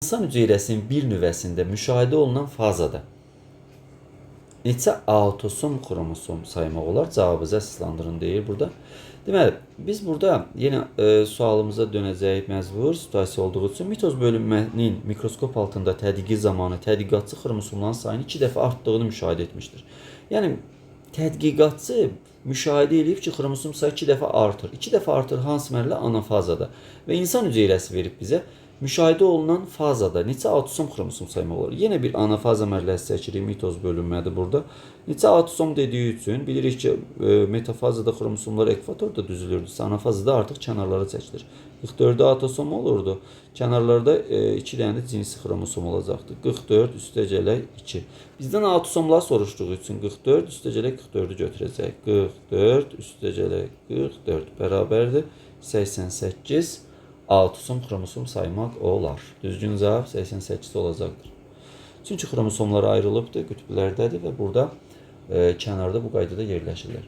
İnsan hüceyrəsinin bir nüvəsində müşahidə olunan fazada neçə autosom xromosom saymaq olar? Cavabınızı əsaslandırın deyir burada. Deməli, biz burada yenə sualımıza dönəcəyik məcbur situasiya olduğu üçün mitoz bölünmənin mikroskop altında tədqiqi zamanı tədqiqatçı xromosomların sayını 2 dəfə artdığını müşahidə etmişdir. Yəni tədqiqatçı müşahidə edib ki, xromosom sayı 2 dəfə artır. 2 dəfə artır hansı mərhələ? Anafazada. Və insan hüceyrəsi verib bizə müşahidə olunan fazada neçə autosom xromosom saymaq olur? Yenə bir anafaza mərhələsi çəkirik, mitoz bölünmədir burada. Neçə autosom dediyi üçün bilirik ki, metafazada xromosomlar ekvatorda düzülürdü. Anafazada artıq kənarlara çəkilir. 44 autosom olurdu. Kənarlarda 2 dənə də cinsi xromosom olacaqdı. 44 üstəgələk 2. Bizdən autosomlar soruşduğu üçün 44 üstəgələk 44-ü götürəcək. 44 üstəgələk 44 bərabərdir 88 autosom xromosom saymaq olar. Düzgün cavab 88 olacaqdır. Çünki xromosomlar ayrılıbdır, qütblərdədir və burada kənarda bu qaydada yerləşirlər.